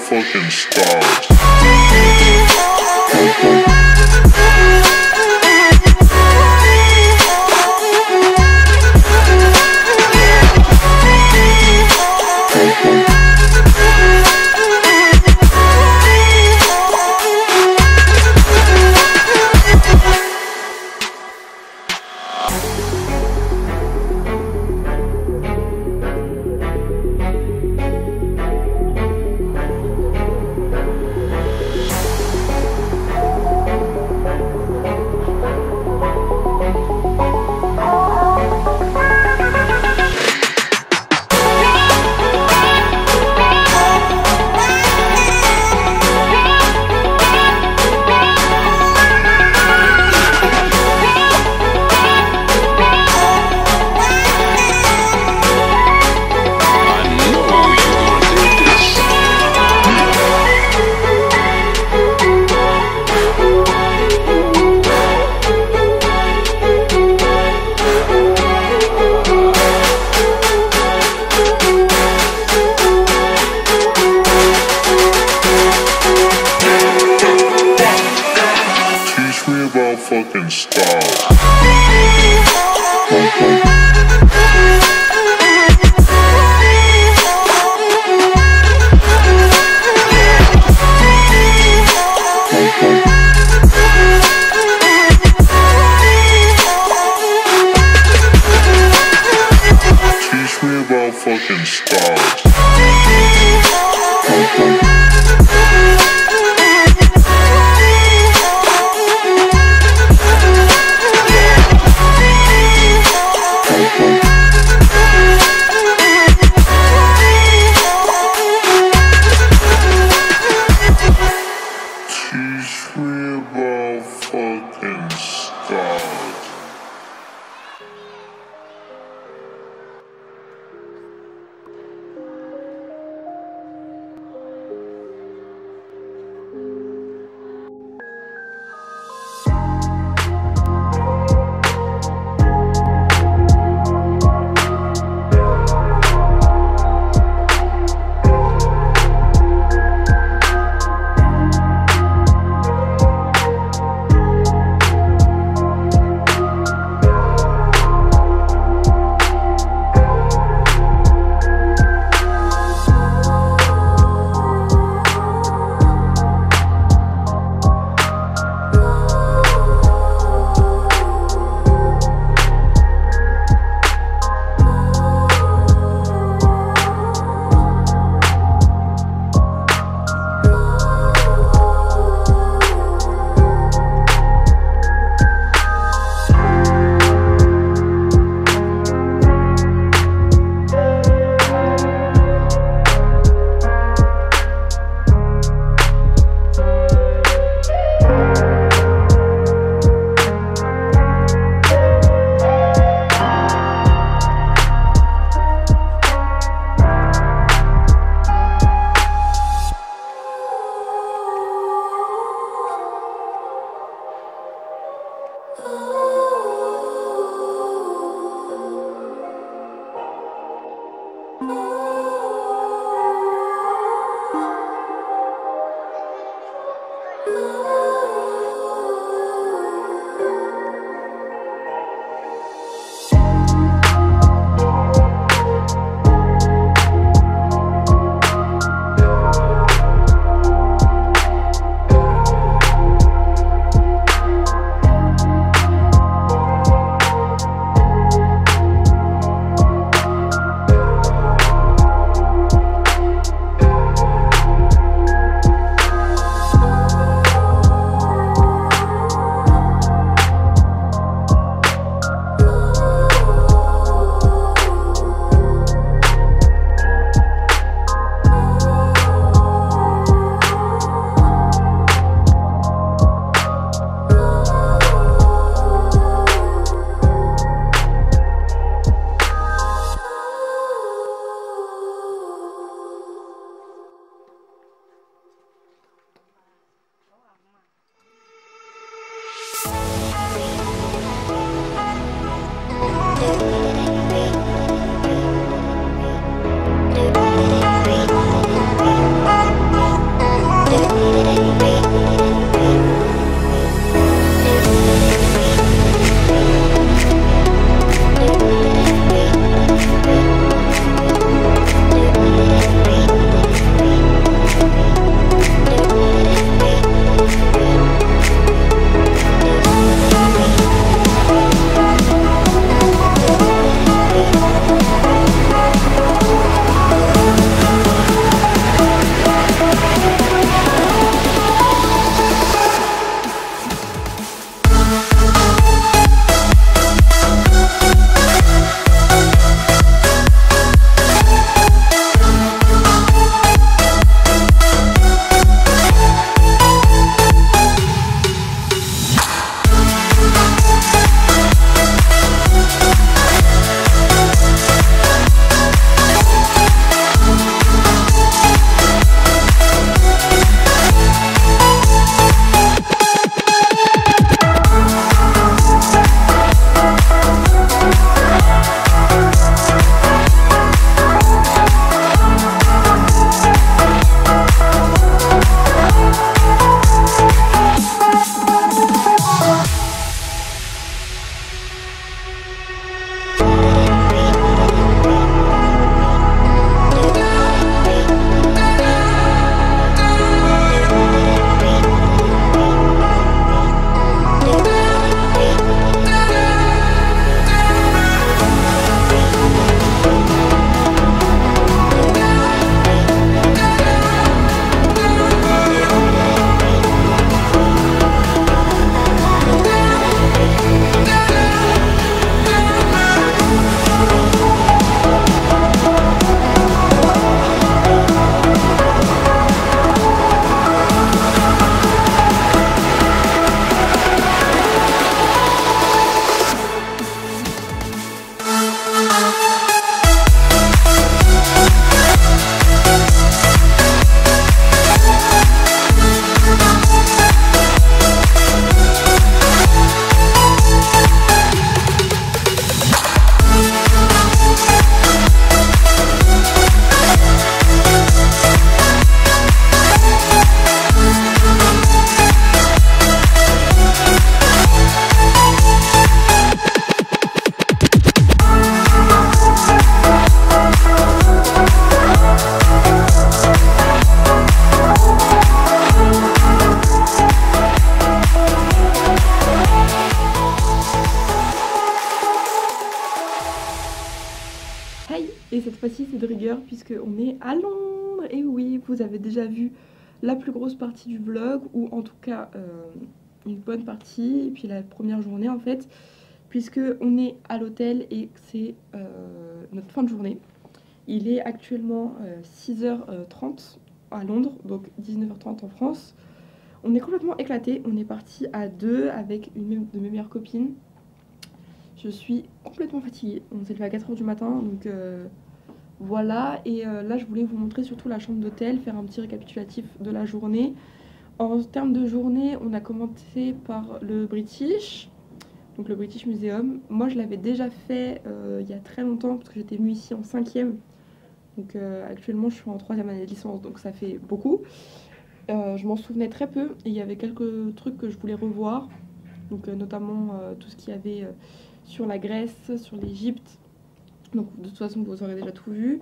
fucking stars. Fucking stars. Teach me about fucking stars. Teach me about fucking stars. et cette fois-ci c'est de rigueur puisqu'on est à Londres. Et oui, vous avez déjà vu la plus grosse partie du vlog, ou en tout cas une bonne partie, et puis la première journée en fait, puisque on est à l'hôtel et c'est notre fin de journée. Il est actuellement 6h30 à Londres, donc 19h30 en France. On est complètement éclaté, on est parti à deux avec une de mes meilleures copines. Je suis complètement fatiguée, on s'est levé à 4h du matin, donc voilà. Et là je voulais vous montrer surtout la chambre d'hôtel, faire un petit récapitulatif de la journée. En termes de journée, on a commencé par le British, donc le British Museum. Moi je l'avais déjà fait il y a très longtemps parce que j'étais venue ici en 5e. Donc actuellement je suis en 3e année de licence, donc ça fait beaucoup. Je m'en souvenais très peu et il y avait quelques trucs que je voulais revoir. Donc notamment tout ce qu'il y avait sur la Grèce, sur l'Égypte. Donc de toute façon vous aurez déjà tout vu.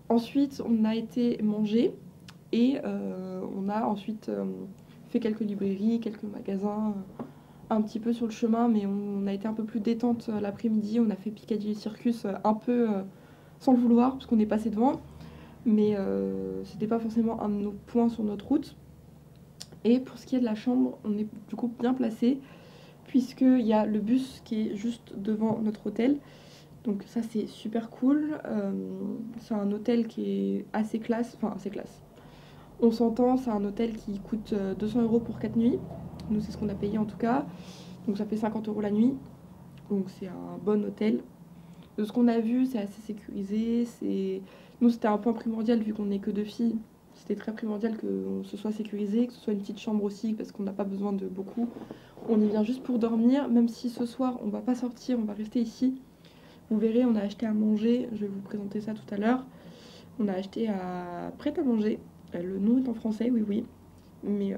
Ensuite on a été manger et on a ensuite fait quelques librairies, quelques magasins, un petit peu sur le chemin, mais on a été un peu plus détente l'après-midi. On a fait Piccadilly Circus un peu sans le vouloir parce qu'on est passé devant, mais c'était pas forcément un de nos points sur notre route. Et pour ce qui est de la chambre, on est du coup bien placé puisqu'il y a le bus qui est juste devant notre hôtel. Donc ça c'est super cool. C'est un hôtel qui est assez classe, enfin assez classe. On s'entend, c'est un hôtel qui coûte 200 € pour 4 nuits. Nous c'est ce qu'on a payé en tout cas. Donc ça fait 50 € la nuit. Donc c'est un bon hôtel. De ce qu'on a vu, c'est assez sécurisé. Nous c'était un point primordial vu qu'on n'est que deux filles. C'était très primordial que ce soit sécurisé, que ce soit une petite chambre aussi, parce qu'on n'a pas besoin de beaucoup. On y vient juste pour dormir, même si ce soir on va pas sortir, on va rester ici. Vous verrez, on a acheté à manger, je vais vous présenter ça tout à l'heure. On a acheté à prêt à manger. Le nom est en français, oui, oui. Mais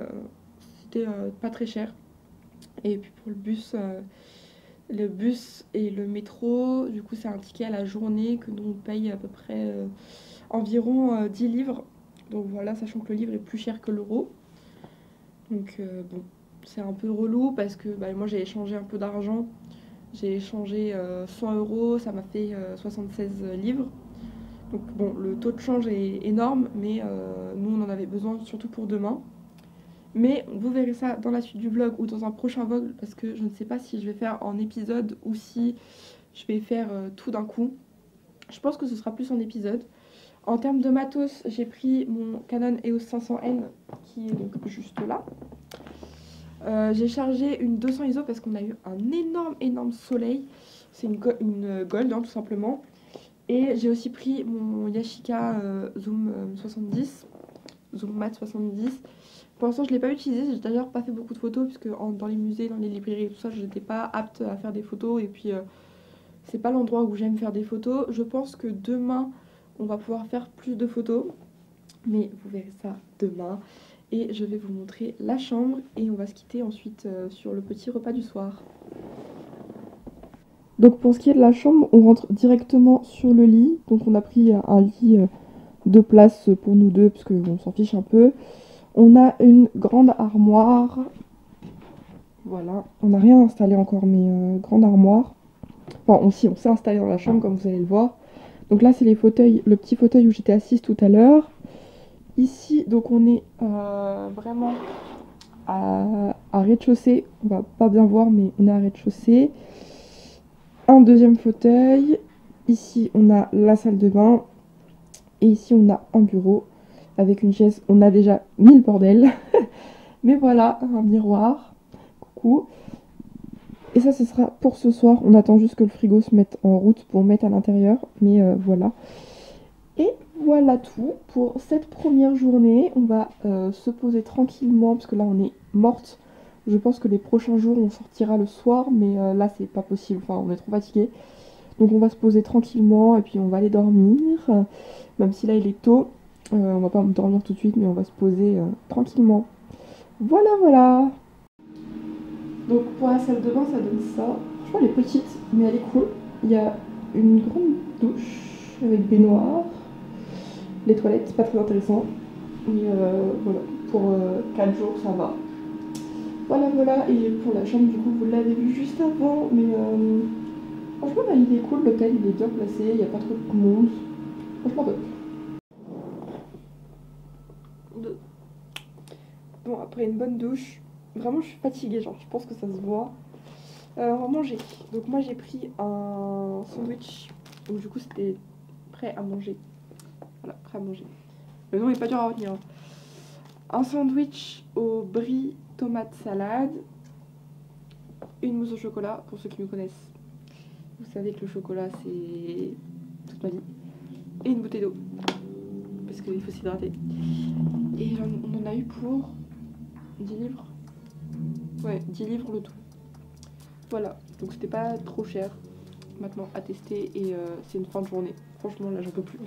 c'était pas très cher. Et puis pour le bus et le métro, du coup c'est un ticket à la journée que nous on paye à peu près environ 10 livres. Donc voilà, sachant que le livre est plus cher que l'euro. Donc bon, c'est un peu relou parce que moi j'ai échangé un peu d'argent. J'ai échangé 100 €, ça m'a fait 76 livres. Donc bon, le taux de change est énorme, mais nous on en avait besoin surtout pour demain. Mais vous verrez ça dans la suite du vlog ou dans un prochain vlog, parce que je ne sais pas si je vais faire en épisode ou si je vais faire tout d'un coup. Je pense que ce sera plus en épisode. En termes de matos, j'ai pris mon Canon EOS 500N qui est donc juste là. J'ai chargé une 200 ISO parce qu'on a eu un énorme soleil. C'est une Gold hein, tout simplement. Et j'ai aussi pris mon Yashica Zoom 70, Zoom Mat 70. Pour l'instant je ne l'ai pas utilisé, j'ai d'ailleurs pas fait beaucoup de photos puisque dans les musées, dans les librairies et tout ça, je n'étais pas apte à faire des photos. Et puis c'est pas l'endroit où j'aime faire des photos. Je pense que demain on va pouvoir faire plus de photos, mais vous verrez ça demain. Et je vais vous montrer la chambre et on va se quitter ensuite sur le petit repas du soir. Donc pour ce qui est de la chambre, on rentre directement sur le lit. Donc on a pris un lit de place pour nous deux parce qu'on s'en fiche un peu. On a une grande armoire. Voilà, on n'a rien installé encore, mais grande armoire. Enfin, on s'est installé dans la chambre comme vous allez le voir. Donc là c'est les fauteuils, le petit fauteuil où j'étais assise tout à l'heure. Ici donc on est vraiment à rez-de-chaussée. On va pas bien voir mais on est à rez-de-chaussée. Un deuxième fauteuil. Ici on a la salle de bain. Et ici on a un bureau avec une chaise. On a déjà mis le bordel. Mais voilà, un miroir. Coucou. Et ça, ce sera pour ce soir. On attend juste que le frigo se mette en route pour mettre à l'intérieur. Mais voilà. Et voilà tout pour cette première journée. On va se poser tranquillement parce que là, on est morte. Je pense que les prochains jours, on sortira le soir. Mais là, c'est pas possible. Enfin, on est trop fatigué. Donc, on va se poser tranquillement et puis on va aller dormir. Même si là, il est tôt. On va pas dormir tout de suite, mais on va se poser tranquillement. Voilà, voilà. Donc pour la salle de bain, ça donne ça. Franchement, elle est petite, mais elle est cool. Il y a une grande douche avec baignoire. Les toilettes, c'est pas très intéressant. Mais voilà, pour 4 jours, ça va. Voilà, voilà. Et pour la chambre, du coup, vous l'avez vu juste avant. Mais franchement, là, il est cool. L'hôtel, il est bien placé. Il n'y a pas trop de monde. pardonne. Bon, après une bonne douche, vraiment je suis fatiguée, genre je pense que ça se voit. On va manger. Donc moi j'ai pris un sandwich, donc du coup c'était prêt à manger. Voilà, prêt à manger. Le nom est pas dur à retenir. Un sandwich au brie, tomate, salade, une mousse au chocolat, pour ceux qui me connaissent. Vous savez que le chocolat c'est toute ma vie. Et une bouteille d'eau, parce qu'il faut s'hydrater. Et on en a eu pour 10 livres. Ouais, 10 livres le tout. Voilà, donc c'était pas trop cher maintenant à tester et c'est une fin de journée. Franchement là j'en peux plus.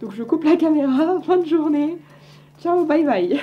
Donc je coupe la caméra, fin de journée. Ciao, bye bye.